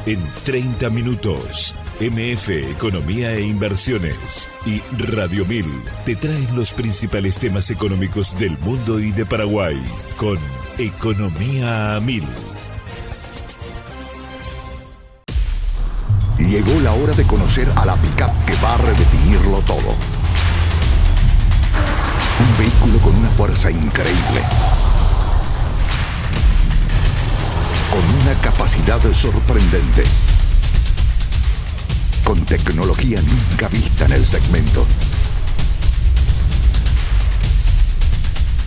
En 30 minutos, MF Economía e Inversiones y Radio 1000 te traen los principales temas económicos del mundo y de Paraguay con Economía a 1000. Llegó la hora de conocer a la pick-up que va a redefinirlo todo. Un vehículo con una fuerza increíble, con una capacidad sorprendente, con tecnología nunca vista en el segmento.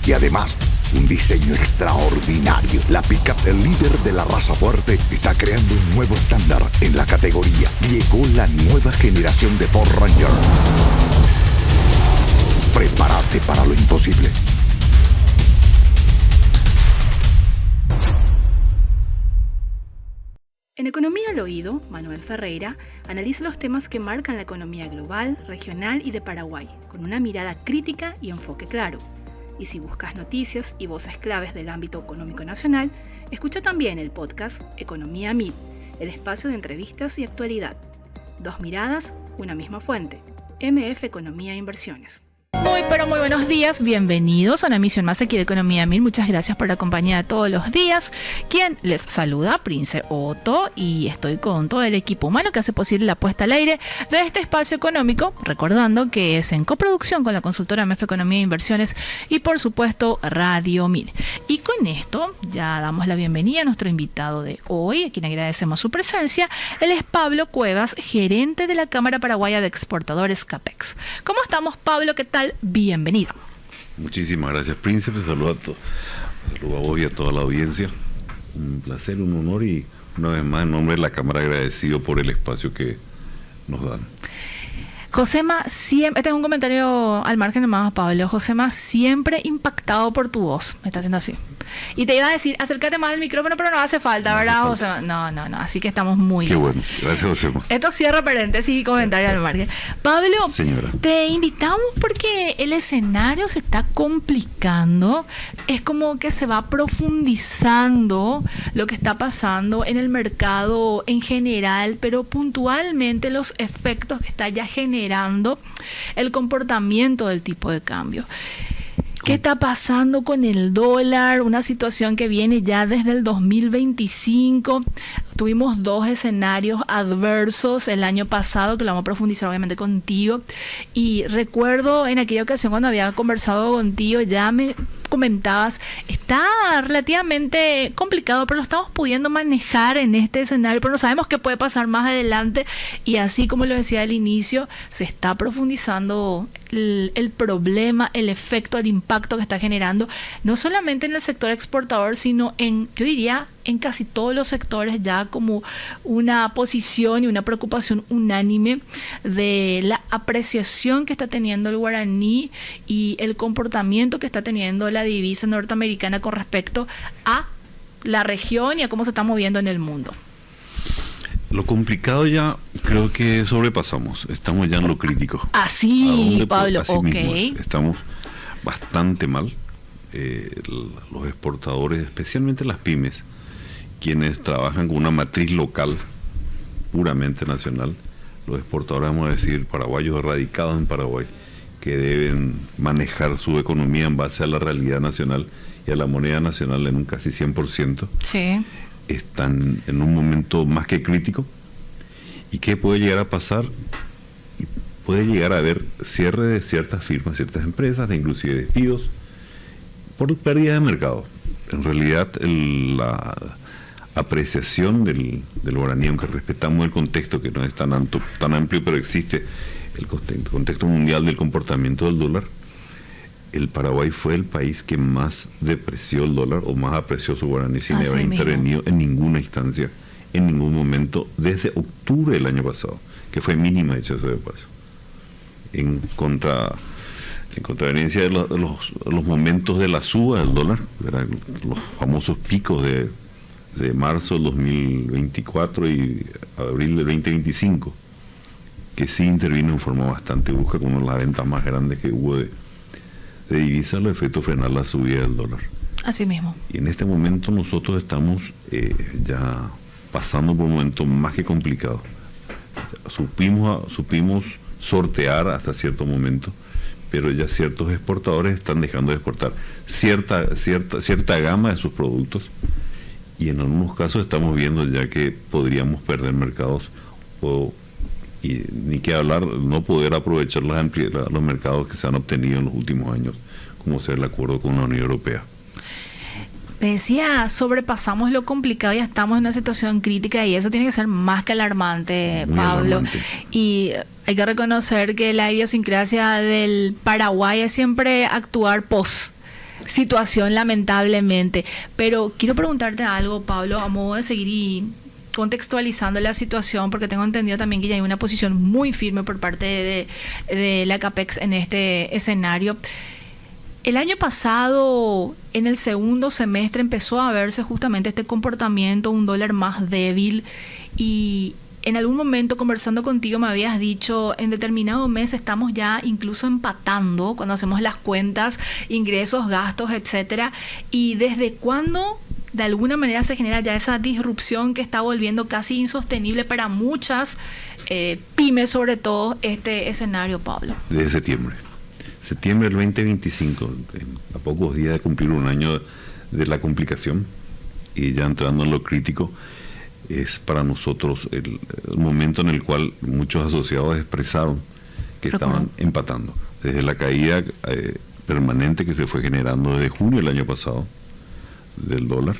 Y además, un diseño extraordinario. La pick-up, el líder de la raza fuerte, está creando un nuevo estándar en la categoría. Llegó la nueva generación de Ford Ranger. Prepárate para lo imposible. En Economía al Oído, Manuel Ferreira analiza los temas que marcan la economía global, regional y de Paraguay, con una mirada crítica y enfoque claro. Y si buscas noticias y voces claves del ámbito económico nacional, escucha también el podcast Economía 1000, el espacio de entrevistas y actualidad. Dos miradas, una misma fuente. MF Economía e Inversiones. Muy buenos días, bienvenidos a una emisión más aquí de Economía 1000. Muchas gracias por la compañía de todos los días. Quien les saluda, Prince Otto, y estoy con todo el equipo humano que hace posible la puesta al aire de este espacio económico, recordando que es en coproducción con la consultora MF Economía e Inversiones y por supuesto Radio 1000. Y con esto ya damos la bienvenida a nuestro invitado de hoy, a quien agradecemos su presencia. Él es Pablo Cuevas, gerente de la Cámara Paraguaya de Exportadores CAPEX. ¿Cómo estamos, Pablo? ¿Qué tal? Bienvenido. Muchísimas gracias, Príncipe. Saludo a vos y a toda la audiencia. Un placer, un honor y una vez más en nombre de la Cámara agradecido por el espacio que nos dan. Josema, siempre, este es un comentario al margen de más, Pablo. Josema, siempre impactado por tu voz. Me está haciendo así. Y te iba a decir, acércate más al micrófono, pero no hace falta, ¿verdad, Josema? No. Así que estamos muy Qué bueno. Gracias, Josema. Esto cierra paréntesis y comentario al margen. Pablo, señora, te invitamos porque el escenario se está complicando. Es como que se va profundizando lo que está pasando en el mercado en general, pero puntualmente los efectos que está ya generando el comportamiento del tipo de cambio. ¿Qué está pasando con el dólar? Una situación que viene ya desde el 2025. Tuvimos dos escenarios adversos el año pasado, que lo vamos a profundizar obviamente contigo. Y recuerdo en aquella ocasión cuando había conversado contigo, ya me comentabas, está relativamente complicado, pero lo estamos pudiendo manejar en este escenario, pero no sabemos qué puede pasar más adelante. Y así como lo decía al inicio, se está profundizando el problema, el efecto, el impacto que está generando, no solamente en el sector exportador, sino yo diría, en casi todos los sectores, ya como una posición y una preocupación unánime de la apreciación que está teniendo el guaraní y el comportamiento que está teniendo la divisa norteamericana con respecto a la región y a cómo se está moviendo en el mundo. Lo complicado ya creo que sobrepasamos. Estamos ya en lo crítico. Así, Pablo, así mismo estamos bastante mal. Los exportadores, especialmente las pymes, quienes trabajan con una matriz local puramente nacional, los exportadores, vamos a decir, paraguayos radicados en Paraguay, que deben manejar su economía en base a la realidad nacional y a la moneda nacional en un casi 100%, sí, están en un momento más que crítico. ¿Y qué puede llegar a pasar? Puede llegar a haber cierre de ciertas firmas, ciertas empresas, de inclusive despidos, por pérdida de mercado. En realidad, la apreciación del guaraní, aunque respetamos el contexto que no es tan amplio, pero existe el contexto mundial del comportamiento del dólar, el Paraguay fue el país que más depreció el dólar o más apreció su guaraní sin haber intervenido en ninguna instancia, en ningún momento, desde octubre del año pasado, que fue mínima, dicho eso de paso. En contraveniencia de los momentos de la suba del dólar, los famosos picos de marzo del 2024 y abril del 2025, que sí intervino en forma bastante brusca, con una de las ventas más grandes que hubo de divisas, los efectos frenar la subida del dólar. Así mismo. Y en este momento nosotros estamos ya pasando por un momento más que complicado. Supimos sortear hasta cierto momento, pero ya ciertos exportadores están dejando de exportar cierta gama de sus productos, y en algunos casos estamos viendo ya que podríamos perder mercados y ni que hablar, no poder aprovechar los mercados que se han obtenido en los últimos años, como sea el acuerdo con la Unión Europea. Te decía, sobrepasamos lo complicado y estamos en una situación crítica, y eso tiene que ser más que alarmante, Muy Pablo. alarmante. Y hay que reconocer que la idiosincrasia del Paraguay es siempre actuar post situación, lamentablemente. Pero quiero preguntarte algo, Pablo, a modo de seguir y contextualizando la situación, porque tengo entendido también que ya hay una posición muy firme por parte de la CAPEX en este escenario. El año pasado, en el segundo semestre, empezó a verse justamente este comportamiento, un dólar más débil, y en algún momento conversando contigo me habías dicho, en determinado mes estamos ya incluso empatando cuando hacemos las cuentas, ingresos, gastos, etcétera. ¿Y desde cuándo de alguna manera se genera ya esa disrupción que está volviendo casi insostenible para muchas pymes, sobre todo este escenario, Pablo? Desde septiembre del 2025, a pocos días de cumplir un año de la complicación y ya entrando en lo crítico, es para nosotros el momento en el cual muchos asociados expresaron que estaban empatando. Desde la caída permanente que se fue generando desde junio del año pasado del dólar,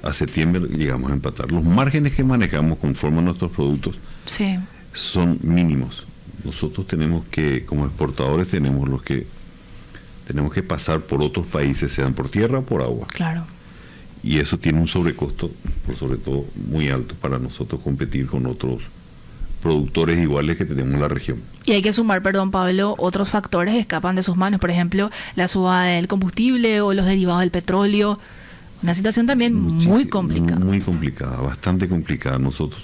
a septiembre llegamos a empatar. Los márgenes que manejamos conforme a nuestros productos son mínimos. Nosotros tenemos que, como exportadores, tenemos que pasar por otros países, sean por tierra o por agua. Claro. Y eso tiene un sobrecosto, sobre todo muy alto, para nosotros competir con otros productores iguales que tenemos en la región. Y hay que sumar, perdón, Pablo, otros factores que escapan de sus manos, por ejemplo, la suba del combustible o los derivados del petróleo. Una situación también muy complicada. Muy complicada, bastante complicada. Nosotros,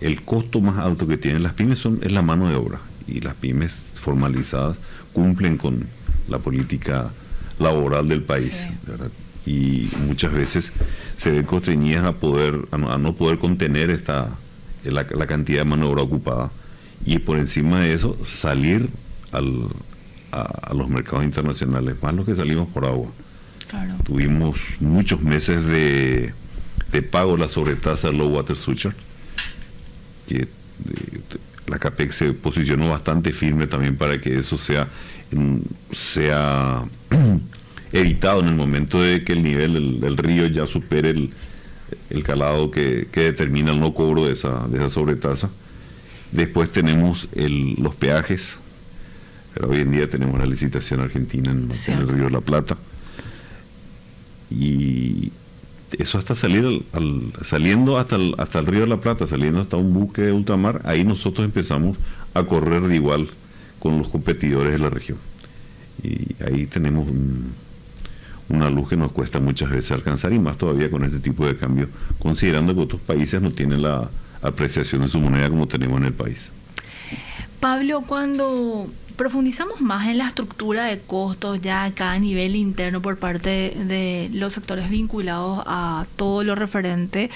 el costo más alto que tienen las pymes es la mano de obra, y las pymes formalizadas cumplen con la política laboral del país, ¿verdad? Y muchas veces se ven constreñidas a no poder contener la cantidad de mano de obra ocupada, y por encima de eso salir a los mercados internacionales, más los que salimos por agua. Claro. Tuvimos muchos meses de pago de la sobretasa low water surcharge, que la CAPEX se posicionó bastante firme también para que eso sea evitado en el momento de que el nivel del río ya supere el calado que determina el no cobro de esa sobretasa. Después tenemos los peajes, pero hoy en día tenemos la licitación argentina en el Río de la Plata, y eso hasta saliendo hasta el Río de la Plata, saliendo hasta un buque de ultramar, ahí nosotros empezamos a correr de igual con los competidores de la región, y ahí tenemos una luz que nos cuesta muchas veces alcanzar, y más todavía con este tipo de cambio, considerando que otros países no tienen la apreciación de su moneda como tenemos en el país. Pablo, cuando profundizamos más en la estructura de costos ya acá a nivel interno por parte de los sectores vinculados a todo lo referente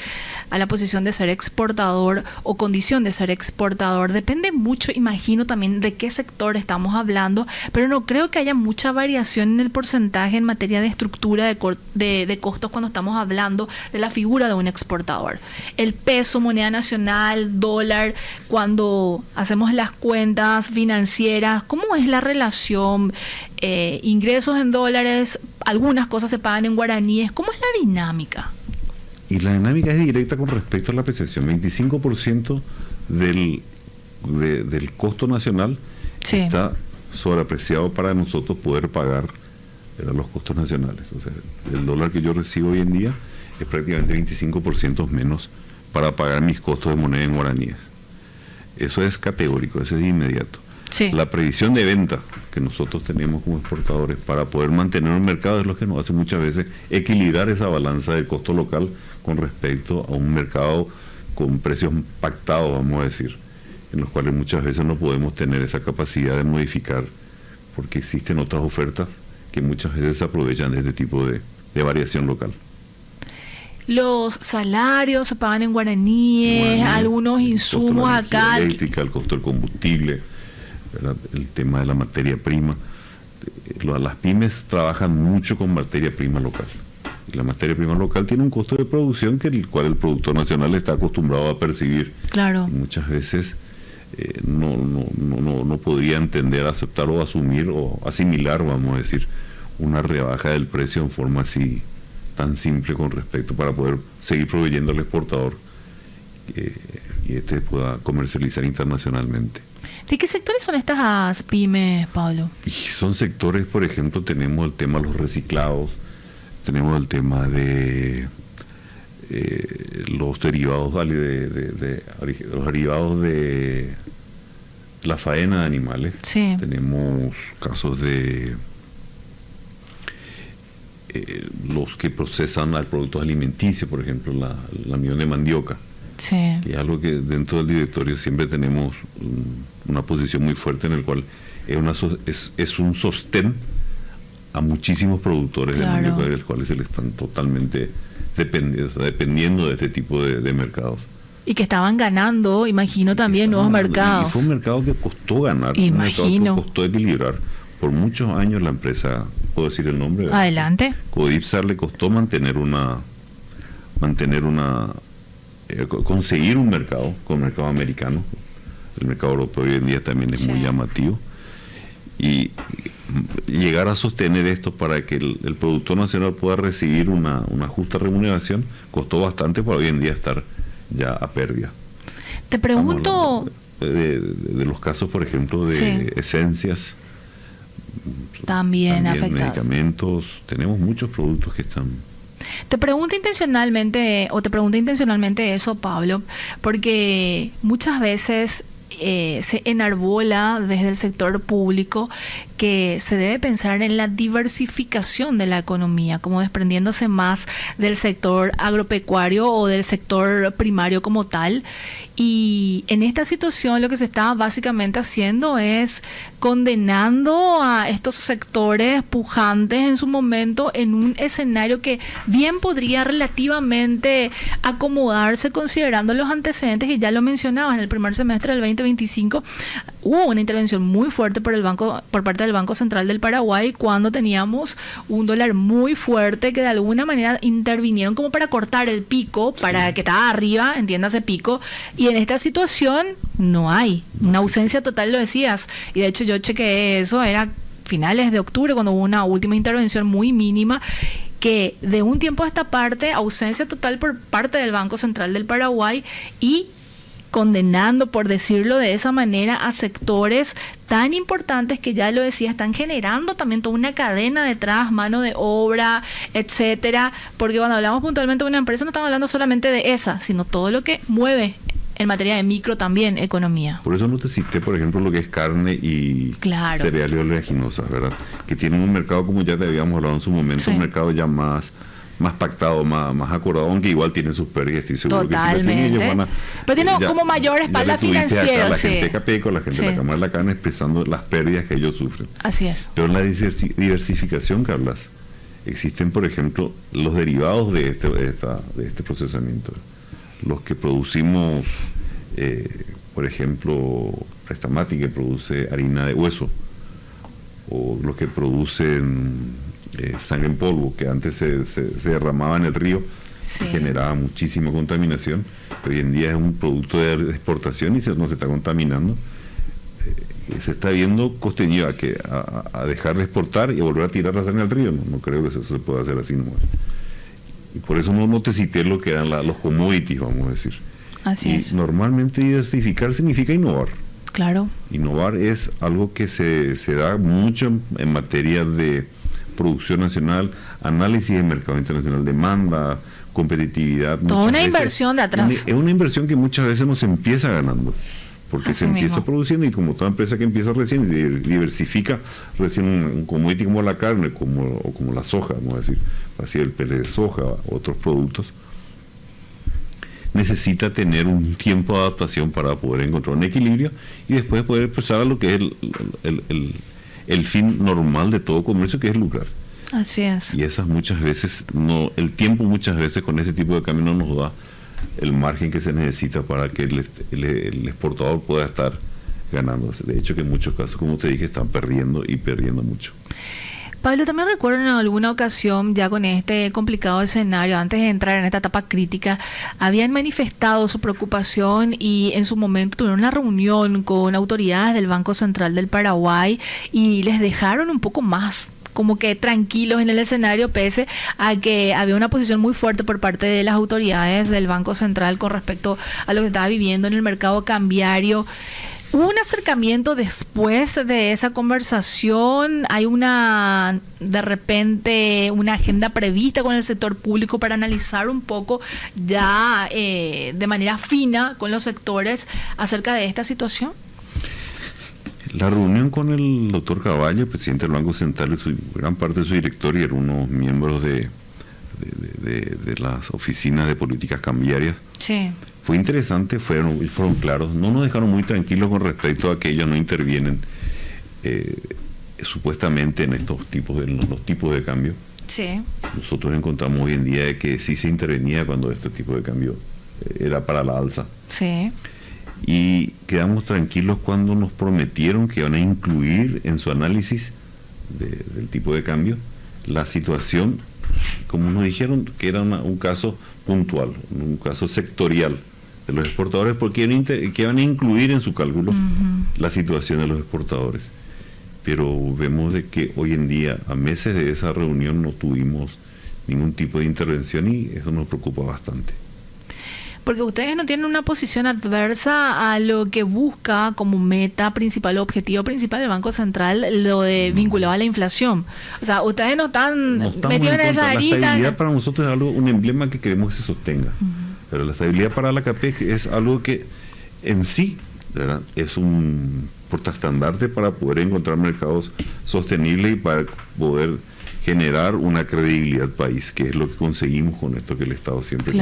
a la posición de ser exportador o condición de ser exportador, depende mucho, imagino, también de qué sector estamos hablando, pero no creo que haya mucha variación en el porcentaje en materia de estructura de costos cuando estamos hablando de la figura de un exportador. El peso, moneda nacional, dólar, cuando hacemos las cuentas financieras, ¿cómo es la relación? Ingresos en dólares, algunas cosas se pagan en guaraníes. ¿Cómo es la dinámica? Y la dinámica es directa con respecto a la apreciación. 25% del costo nacional está sobreapreciado para nosotros poder pagar los costos nacionales. O sea, el dólar que yo recibo hoy en día es prácticamente 25% menos para pagar mis costos de moneda en guaraníes. Eso es categórico, eso es de inmediato. Sí. La previsión de venta que nosotros tenemos como exportadores para poder mantener un mercado es lo que nos hace muchas veces equilibrar esa balanza del costo local con respecto a un mercado con precios pactados, vamos a decir, en los cuales muchas veces no podemos tener esa capacidad de modificar porque existen otras ofertas que muchas veces se aprovechan de este tipo de variación local. los salarios se pagan en guaraníes, algunos insumos acá. La eléctrica, el costo del combustible, ¿verdad? El tema de la materia prima. Las pymes trabajan mucho con materia prima local. La materia prima local tiene un costo de producción que el cual el productor nacional está acostumbrado a percibir. Claro. Y muchas veces no podría entender, aceptar o asumir o asimilar, vamos a decir, una rebaja del precio en forma así tan simple con respecto para poder seguir proveyendo al exportador y pueda comercializar internacionalmente. ¿De qué sectores son estas pymes, Pablo? Y son sectores, por ejemplo, tenemos el tema de los reciclados, tenemos el tema de los derivados los derivados de la faena de animales. Sí. Tenemos casos de los que procesan al productos alimenticios, por ejemplo, la almidón de mandioca. Sí. Y es algo que dentro del directorio siempre tenemos una posición muy fuerte en el cual es un sostén a muchísimos productores, claro, de mandioca, de los cuales se le están totalmente dependiendo de este tipo de mercados. Y que estaban ganando, imagino, también nuevos mercados. Y fue un mercado que costó ganar, imagino. Un mercado que costó equilibrar. Por muchos años la empresa, ¿puedo decir el nombre? Adelante. Codipsar le costó conseguir un mercado, con el mercado americano. El mercado europeo hoy en día también es muy llamativo. Y llegar a sostener esto para que el productor nacional pueda recibir una justa remuneración costó bastante para hoy en día estar ya a pérdida. Te pregunto de los casos, por ejemplo, de esencias, también afectados, medicamentos. Tenemos muchos productos que están. Te pregunto intencionalmente eso, Pablo, porque muchas veces se enarbola desde el sector público que se debe pensar en la diversificación de la economía, como desprendiéndose más del sector agropecuario o del sector primario como tal. Y en esta situación lo que se está básicamente haciendo es condenando a estos sectores pujantes en su momento en un escenario que bien podría relativamente acomodarse considerando los antecedentes que ya lo mencionabas. En el primer semestre del 2025 hubo una intervención muy fuerte por parte del Banco Central del Paraguay cuando teníamos un dólar muy fuerte que de alguna manera intervinieron como para cortar el pico, para que estaba arriba, entiéndase pico, y en esta situación no hay una ausencia total, lo decías, y de hecho yo chequeé eso, era finales de octubre cuando hubo una última intervención muy mínima, que de un tiempo a esta parte, ausencia total por parte del Banco Central del Paraguay y condenando, por decirlo de esa manera, a sectores tan importantes que ya lo decía, están generando también toda una cadena detrás, mano de obra, etcétera, porque cuando hablamos puntualmente de una empresa no estamos hablando solamente de esa, sino todo lo que mueve en materia de micro también economía. Por eso no te cité, por ejemplo, lo que es carne y cereales oleaginosas, ¿verdad? Que tienen un mercado, como ya te habíamos hablado en su momento, un mercado ya más pactado, más acordado, aunque igual tienen sus pérdidas, estoy seguro. Totalmente. Que si ellos van a, pero tiene como mayor espalda financiera. La gente de Capeco, la gente de la Cámara de la Carne expresando las pérdidas que ellos sufren. Así es. Pero en la diversificación, Carlas, existen, por ejemplo, los derivados de este procesamiento. Los que producimos, por ejemplo, Prestamati, que produce harina de hueso, o los que producen sangre en polvo, que antes se derramaba en el río y generaba muchísima contaminación. Hoy en día es un producto de exportación y no se está contaminando. Se está viendo costeño a dejar de exportar y a volver a tirar la sangre al río. No creo que eso se pueda hacer así nomás. Y por eso no te cité lo que eran los commodities, vamos a decir. Así es. Normalmente diversificar significa innovar. Claro. Innovar es algo que se da mucho en materia de producción nacional, análisis de mercado internacional, demanda, competitividad. Toda una inversión de atrás. Es una inversión que muchas veces no se empieza ganando, porque así se empieza produciendo, y como toda empresa que empieza recién, se diversifica recién un commodity como la carne, como la soja, vamos a decir, así el pele de soja, otros productos, necesita tener un tiempo de adaptación para poder encontrar un equilibrio y después poder pasar a lo que es el fin normal de todo comercio, que es lucrar. Así es. Y esas muchas veces, el tiempo muchas veces con ese tipo de cambio no nos da el margen que se necesita para que el exportador pueda estar ganando. De hecho, que en muchos casos, como te dije, están perdiendo y perdiendo mucho. Pablo, también recuerdo en alguna ocasión, ya con este complicado escenario, antes de entrar en esta etapa crítica, habían manifestado su preocupación y en su momento tuvieron una reunión con autoridades del Banco Central del Paraguay y les dejaron un poco más como que tranquilos en el escenario, pese a que había una posición muy fuerte por parte de las autoridades del Banco Central con respecto a lo que estaba viviendo en el mercado cambiario. ¿Hubo un acercamiento después de esa conversación? ¿Hay de repente, una agenda prevista con el sector público para analizar un poco ya de manera fina con los sectores acerca de esta situación? La reunión con el doctor Caballo, presidente del Banco Central, y gran parte de su directorio, y algunos miembros de las oficinas de políticas cambiarias. Sí. Fue interesante, fueron claros, no nos dejaron muy tranquilos con respecto a que ellos no intervienen supuestamente en los tipos de cambio. Sí. Nosotros encontramos hoy en día de que sí se intervenía cuando este tipo de cambio era para la alza. Sí. Y quedamos tranquilos cuando nos prometieron que iban a incluir en su análisis del tipo de cambio la situación, como nos dijeron, que era un caso puntual, un caso sectorial de los exportadores, porque iban a incluir en su cálculo la situación de los exportadores. Pero vemos de que hoy en día, a meses de esa reunión, no tuvimos ningún tipo de intervención y eso nos preocupa bastante. Porque ustedes no tienen una posición adversa a lo que busca como meta principal o objetivo principal del Banco Central, lo de vinculado a la inflación. O sea, ustedes no están metidos en esa herida. La estabilidad para nosotros es algo, un emblema que queremos que se sostenga. Pero la estabilidad para la CAPEC es algo que en sí, ¿verdad?, es un portaestandarte para poder encontrar mercados sostenibles y para poder generar una credibilidad país, que es lo que conseguimos con esto que el Estado siempre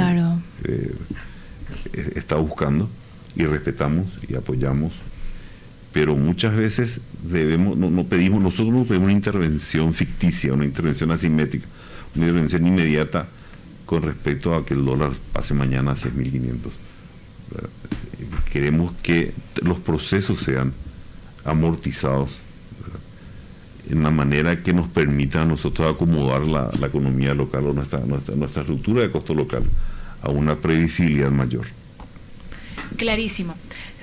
está buscando, y respetamos y apoyamos, pero muchas veces nosotros no pedimos una intervención ficticia, una intervención asimétrica, una intervención inmediata con respecto a que el dólar pase mañana a 6.500. Queremos que los procesos sean amortizados, ¿verdad?, en una manera que nos permita a nosotros acomodar la economía local o nuestra estructura de costo local a una previsibilidad mayor. Clarísimo.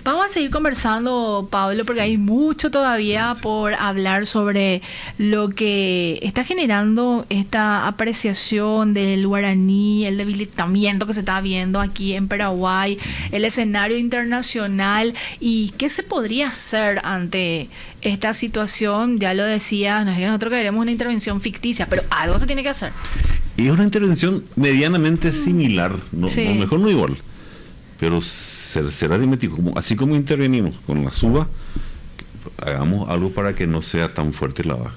Vamos a seguir conversando, Pablo, porque hay mucho todavía por hablar sobre lo que está generando esta apreciación del guaraní, el debilitamiento que se está viendo aquí en Paraguay, el escenario internacional y qué se podría hacer ante esta situación. Ya lo decía, no es que nosotros queremos una intervención ficticia, pero algo se tiene que hacer. Y es una intervención medianamente similar, Sí. Mejor no igual, pero será dimétrico, así como intervenimos con la suba, hagamos algo para que no sea tan fuerte la baja.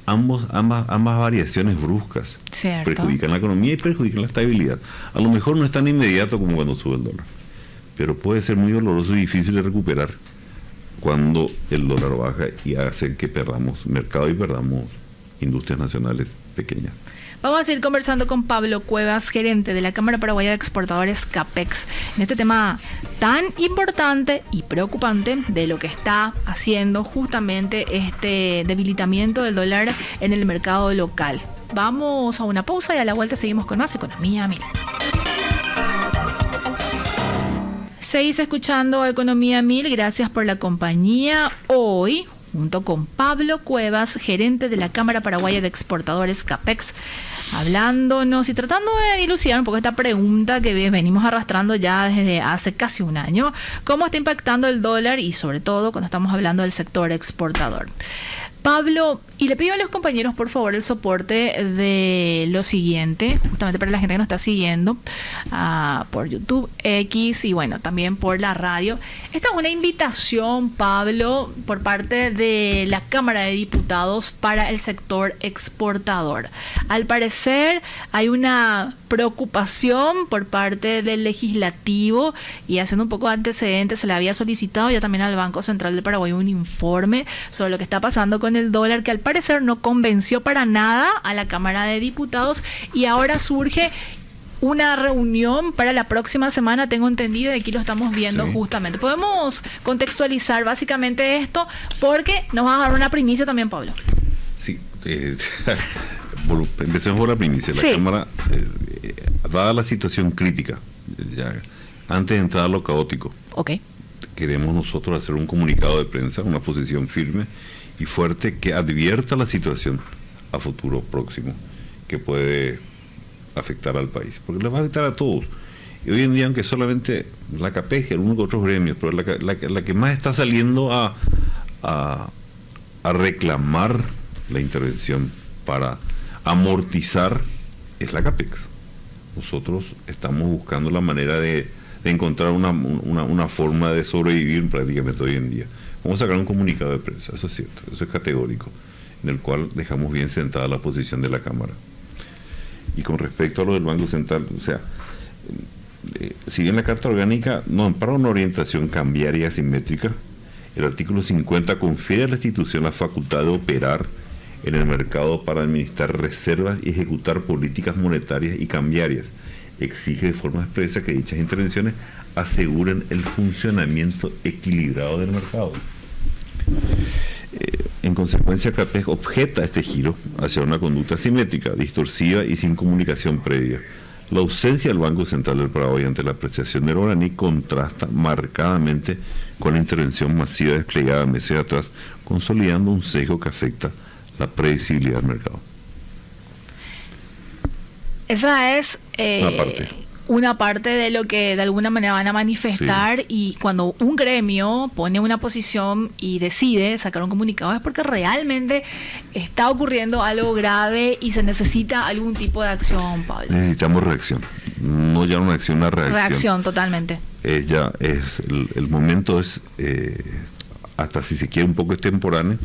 Ambas variaciones bruscas perjudican la economía y perjudican la estabilidad. A lo mejor no es tan inmediato como cuando sube el dólar, pero puede ser muy doloroso y difícil de recuperar cuando el dólar baja y hace que perdamos mercado y perdamos industrias nacionales pequeñas. Vamos a seguir conversando con Pablo Cuevas, gerente de la Cámara Paraguaya de Exportadores CAPEX, en este tema tan importante y preocupante de lo que está haciendo justamente este debilitamiento del dólar en el mercado local. Vamos a una pausa y a la vuelta seguimos con más Economía 1000. Seguís escuchando Economía 1000, gracias por la compañía. Hoy, junto con Pablo Cuevas, gerente de la Cámara Paraguaya de Exportadores CAPEX, hablándonos y tratando de dilucidar un poco esta pregunta que venimos arrastrando ya desde hace casi un año: cómo está impactando el dólar y sobre todo cuando estamos hablando del sector exportador. Pablo, y le pido a los compañeros por favor el soporte de lo siguiente, justamente para la gente que nos está siguiendo por YouTube, X y bueno, también por la radio. Esta es una invitación, Pablo, por parte de la Cámara de Diputados para el sector exportador. Al parecer hay una preocupación por parte del legislativo y haciendo un poco de antecedentes, se le había solicitado ya también al Banco Central del Paraguay un informe sobre lo que está pasando con con el dólar, que al parecer no convenció para nada a la Cámara de Diputados, y ahora surge una reunión para la próxima semana, tengo entendido, y aquí lo estamos viendo justamente. Podemos contextualizar básicamente esto, porque nos vas a dar una primicia también, Pablo. Sí, empecemos por la primicia. La Cámara, dada la situación crítica, ya, antes de entrar a lo caótico, queremos nosotros hacer un comunicado de prensa, una posición firme y fuerte que advierta la situación a futuro próximo que puede afectar al país, porque les va a afectar a todos. Y hoy en día, aunque solamente la CAPEG y algunos otros gremios, pero la que más está saliendo a reclamar la intervención para amortizar es la CAPEX. Nosotros estamos buscando la manera de encontrar una forma de sobrevivir prácticamente hoy en día. Vamos a sacar un comunicado de prensa, eso es cierto, eso es categórico, en el cual dejamos bien sentada la posición de la Cámara. Y con respecto a lo del Banco Central, o sea, si bien la Carta Orgánica nos ampara una orientación cambiaria asimétrica, el artículo 50 confiere a la institución la facultad de operar en el mercado para administrar reservas y ejecutar políticas monetarias y cambiarias. Exige de forma expresa que dichas intervenciones aseguren el funcionamiento equilibrado del mercado. En consecuencia, CAPEG objeta este giro hacia una conducta asimétrica, distorsiva y sin comunicación previa. La ausencia del Banco Central del Paraguay ante la apreciación del guaraní contrasta marcadamente con la intervención masiva desplegada meses atrás, consolidando un sesgo que afecta la predecibilidad del mercado. Esa es una parte de lo que de alguna manera van a manifestar, y cuando un gremio pone una posición y decide sacar un comunicado es porque realmente está ocurriendo algo grave y se necesita algún tipo de acción, Pablo. Necesitamos reacción, no ya una acción, una reacción. Reacción, totalmente. Ya es el momento es, hasta si se quiere un poco extemporáneo,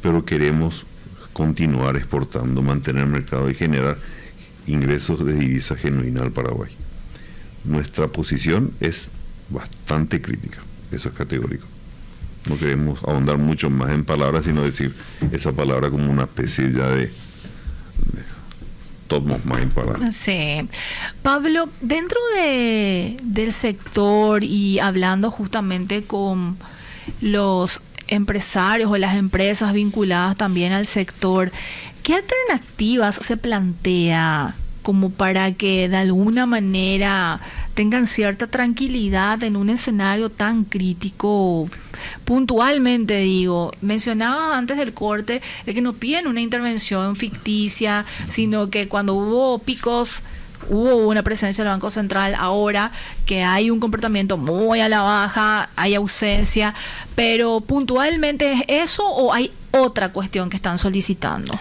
pero queremos continuar exportando, mantener el mercado y generar ingresos de divisa genuina al Paraguay. Nuestra posición es bastante crítica, eso es categórico. No queremos ahondar mucho más en palabras, sino decir esa palabra como una especie ya de top of mind para... Sí. Pablo, dentro del sector y hablando justamente con los empresarios o las empresas vinculadas también al sector, ¿qué alternativas se plantea como para que de alguna manera tengan cierta tranquilidad en un escenario tan crítico? Puntualmente digo, mencionaba antes del corte de que no piden una intervención ficticia, sino que cuando hubo picos, hubo una presencia del Banco Central, ahora que hay un comportamiento muy a la baja, hay ausencia, pero puntualmente ¿es eso o hay otra cuestión que están solicitando?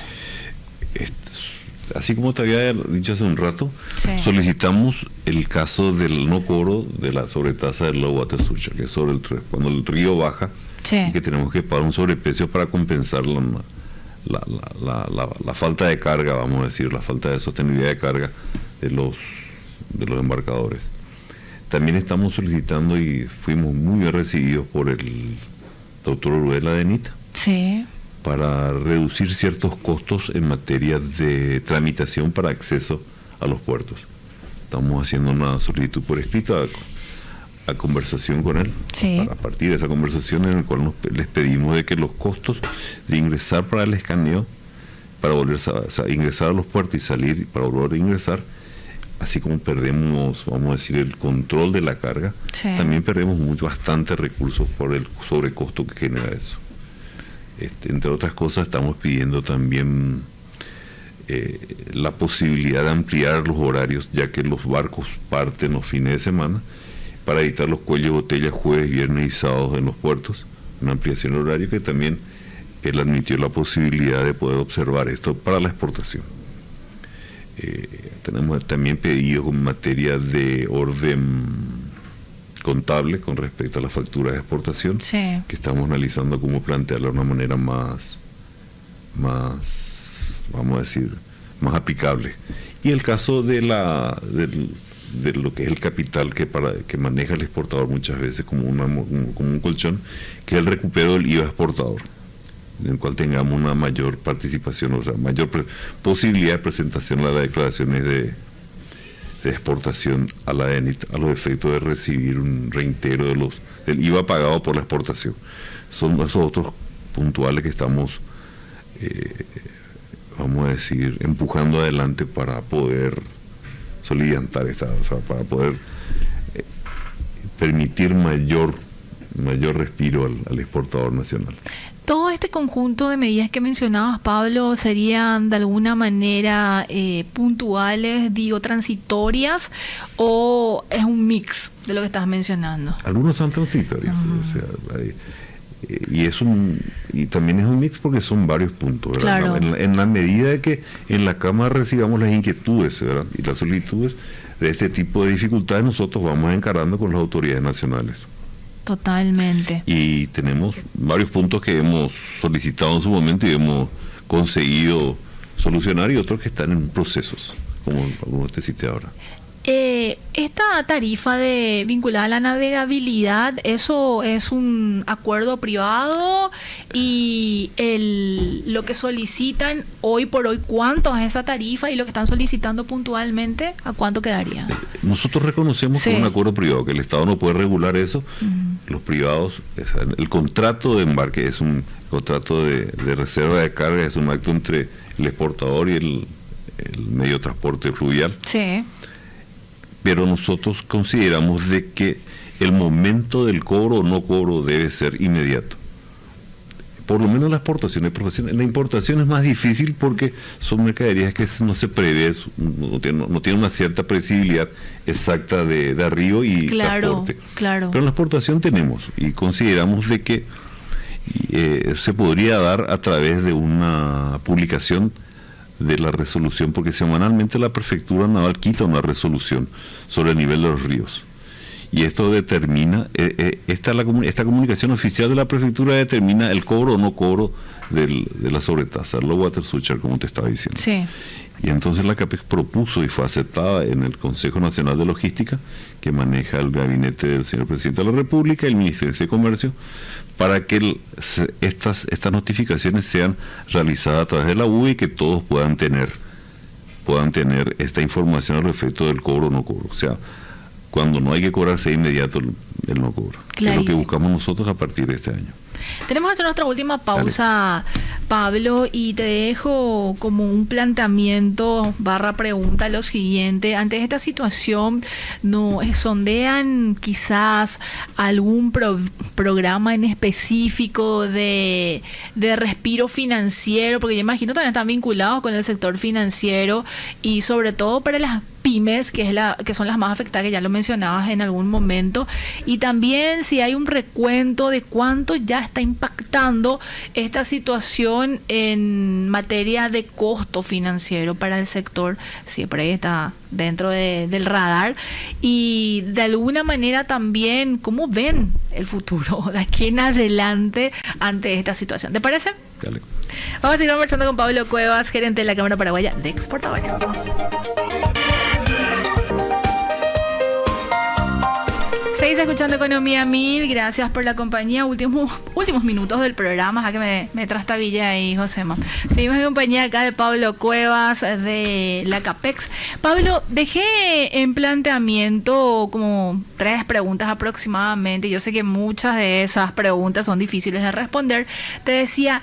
Así como te había dicho hace un rato, solicitamos el caso del no cobro de la sobretasa del low water surcharge, que es sobre cuando el río baja y que tenemos que pagar un sobreprecio para compensar la falta de carga, vamos a decir, la falta de sostenibilidad de carga de los embarcadores. También estamos solicitando, y fuimos muy bien recibidos por el doctor Uruela de NITA, para reducir ciertos costos en materia de tramitación para acceso a los puertos. Estamos haciendo una solicitud por escrito a conversación con él, a partir de esa conversación en la cual les pedimos de que los costos de ingresar para el escaneo, para volver a ingresar a los puertos y salir para volver a ingresar, así como perdemos, vamos a decir, el control de la carga, también perdemos bastantes recursos por el sobrecosto que genera eso. Entre otras cosas, estamos pidiendo también la posibilidad de ampliar los horarios, ya que los barcos parten los fines de semana, para evitar los cuellos de botella jueves, viernes y sábados en los puertos. Una ampliación del horario que también él admitió la posibilidad de poder observar esto para la exportación. Tenemos también pedidos en materia de orden contable con respecto a las facturas de exportación, que estamos analizando cómo plantearlo de una manera más, vamos a decir, más aplicable. Y el caso de lo que es el capital que maneja el exportador muchas veces como un colchón, que es el recupero del IVA exportador. en el cual tengamos una mayor participación, o sea, mayor posibilidad de presentación a las declaraciones de exportación a la ENIT, a los efectos de recibir un reintegro del IVA pagado por la exportación. Son esos otros puntuales que estamos, vamos a decir, empujando adelante para poder soliviantar para poder permitir mayor respiro al exportador nacional. Todo este conjunto de medidas que mencionabas, Pablo, serían de alguna manera puntuales, transitorias, o es un mix de lo que estás mencionando. Algunos son transitorios, o sea, y también es un mix porque son varios puntos, ¿verdad? Claro. En la medida de que en la Cámara recibamos las inquietudes, ¿verdad?, y las solicitudes de este tipo de dificultades, nosotros vamos encarando con las autoridades nacionales. Totalmente. Y tenemos varios puntos que hemos solicitado en su momento y hemos conseguido solucionar, y otros que están en procesos, como algunos te cité ahora. Esta tarifa vinculada a la navegabilidad, ¿eso es un acuerdo privado? Y lo que solicitan hoy por hoy, ¿cuánto es esa tarifa? Y lo que están solicitando puntualmente, ¿a cuánto quedaría? Nosotros reconocemos que es un acuerdo privado, que el Estado no puede regular eso. Los privados, el contrato de embarque es un contrato de reserva de carga, es un acto entre el exportador y el medio de transporte fluvial. Sí. Pero nosotros consideramos de que el momento del cobro o no cobro debe ser inmediato. Por lo menos la exportación. La importación es más difícil porque son mercaderías que no se prevé, no tiene una cierta previsibilidad exacta de arribo y transporte. Claro. Pero en la exportación tenemos, y consideramos de que se podría dar a través de una publicación de la resolución, porque semanalmente la Prefectura Naval quita una resolución sobre el nivel de los ríos, y esto determina, esta comunicación oficial de la Prefectura determina el cobro o no cobro de la sobretasa, el low water surcharge, como te estaba diciendo. Sí. Y entonces la CAPEX propuso y fue aceptada en el Consejo Nacional de Logística, que maneja el gabinete del señor Presidente de la República y el Ministerio de Comercio, para que estas notificaciones sean realizadas a través de la UE y que todos puedan tener esta información al respecto del cobro o no cobro. O sea, cuando no hay que cobrarse inmediato el no cobro. Clarísimo. Es lo que buscamos nosotros a partir de este año. Tenemos que hacer nuestra última pausa, dale, Pablo, y te dejo como un planteamiento / pregunta lo siguiente. Ante esta situación, ¿no sondean quizás algún programa en específico de respiro financiero? Porque yo imagino también están vinculados con el sector financiero, y sobre todo para las pymes, que son las más afectadas, que ya lo mencionabas en algún momento, y también si hay un recuento de cuánto ya está impactando esta situación en materia de costo financiero para el sector, siempre está dentro del radar, y de alguna manera también cómo ven el futuro de aquí en adelante ante esta situación. ¿Te parece? Dale. Vamos a seguir conversando con Pablo Cuevas, gerente de la Cámara Paraguaya de Exportadores. Seguís escuchando Economía 1000, gracias por la compañía. Últimos minutos del programa, ya que me trastabilla ahí, Josema. Seguimos en compañía acá de Pablo Cuevas, de la CAPEX. Pablo, dejé en planteamiento como 3 preguntas aproximadamente. Yo sé que muchas de esas preguntas son difíciles de responder. Te decía,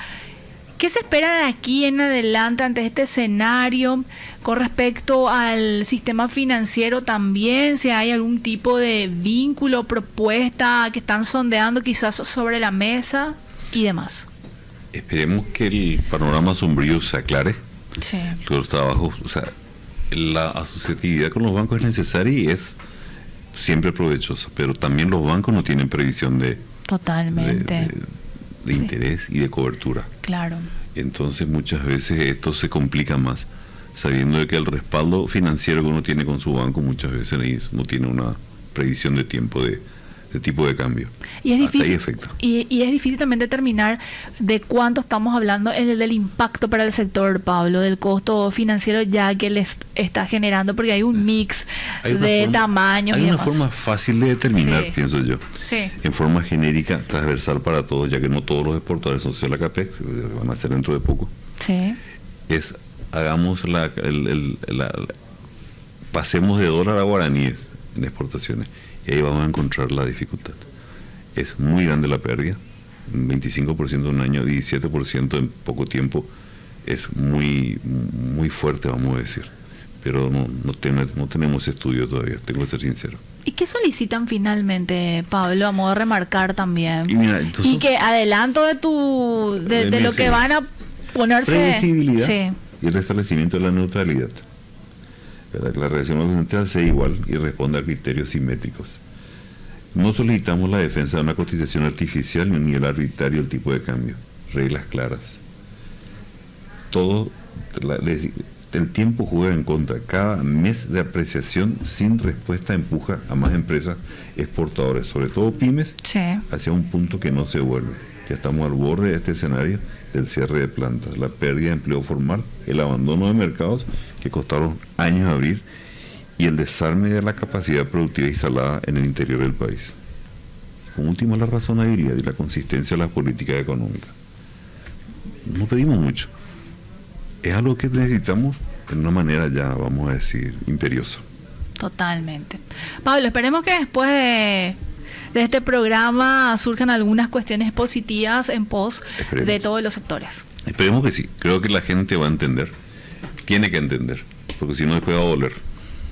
¿qué se espera de aquí en adelante ante este escenario con respecto al sistema financiero también? Si hay algún tipo de vínculo, propuesta que están sondeando quizás sobre la mesa y demás. Esperemos que el panorama sombrío se aclare. Sí. Los trabajos, o sea, la asociatividad con los bancos es necesaria y es siempre provechosa, pero también los bancos no tienen previsión de interés y de cobertura. Claro. Entonces muchas veces esto se complica más, sabiendo de que el respaldo financiero que uno tiene con su banco muchas veces no tiene una previsión de tiempo de de tipo de cambio. Y es Hasta ahí difícil, afecta. y es difícil también determinar de cuánto estamos hablando del impacto para el sector, Pablo, del costo financiero ya que les está generando, porque hay un mix de tamaños. Hay y una demás. forma fácil de determinar, Sí. pienso yo, Sí. en forma genérica, transversal para todos, ya que no todos los exportadores son socios de la CAPEX, van a ser dentro de poco, Sí. es hagamos pasemos de dólar a guaraníes en exportaciones, y ahí vamos a encontrar la dificultad. Es muy grande la pérdida, 25% en un año, 17% en poco tiempo, es muy fuerte, vamos a decir. Pero no tenemos estudio todavía, tengo que ser sincero. ¿Y qué solicitan finalmente, Pablo, a modo de remarcar también? Y mira, entonces, Y que adelanto de lo que van a ponerse... previsibilidad Sí. y el restablecimiento de la neutralidad. ¿Verdad? Que la relación occidental sea igual y responda a criterios simétricos. No solicitamos la defensa de una cotización artificial ni el arbitrario del tipo de cambio. Reglas claras. El tiempo juega en contra. Cada mes de apreciación sin respuesta empuja a más empresas exportadoras, sobre todo pymes, Sí. hacia un punto que no se vuelve. Ya estamos al borde de este escenario del cierre de plantas, la pérdida de empleo formal, el abandono de mercados que costaron años abrir y el desarme de la capacidad productiva instalada en el interior del país. Por último, la razonabilidad y la consistencia de las políticas económicas. No pedimos mucho. Es algo que necesitamos de una manera ya, vamos a decir, imperiosa. Totalmente. Pablo, esperemos que después de este programa surjan algunas cuestiones positivas en pos Esperemos. de todos los sectores. Esperemos que sí. Creo que la gente va a entender. Tiene que entender. Porque si no, después va a doler.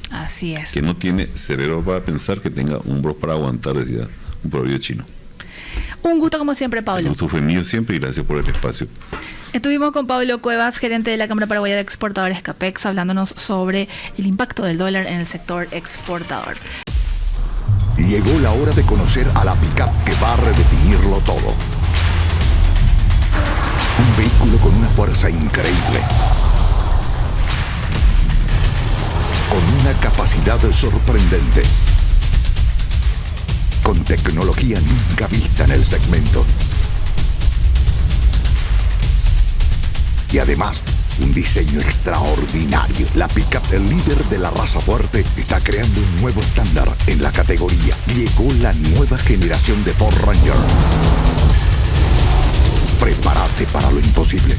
Así es. Que no tiene cerebro para pensar, que tenga hombros para aguantar, decía un proverbio chino. Un gusto como siempre, El Pablo. gusto fue mío siempre y gracias por el espacio. Estuvimos con Pablo Cuevas, gerente de la Cámara Paraguaya de Exportadores CAPEX, hablándonos sobre el impacto del dólar en el sector exportador. Llegó la hora de conocer a la pick-up que va a redefinirlo todo. Un vehículo con una fuerza increíble. Con una capacidad sorprendente. Con tecnología nunca vista en el segmento. Y además, un diseño extraordinario. La pick-up, el líder de la raza fuerte, está creando un nuevo estándar en la categoría. Llegó la nueva generación de Ford Ranger. Prepárate para lo imposible.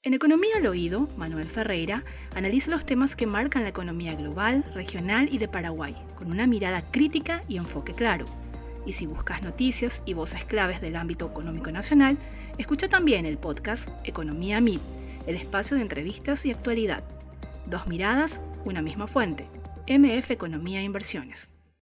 En Economía al Oído, Manuel Ferreira analiza los temas que marcan la economía global, regional y de Paraguay, con una mirada crítica y enfoque claro. Y si buscas noticias y voces claves del ámbito económico nacional, escucha también el podcast Economía MID, el espacio de entrevistas y actualidad. Dos miradas, una misma fuente. MF Economía e Inversiones.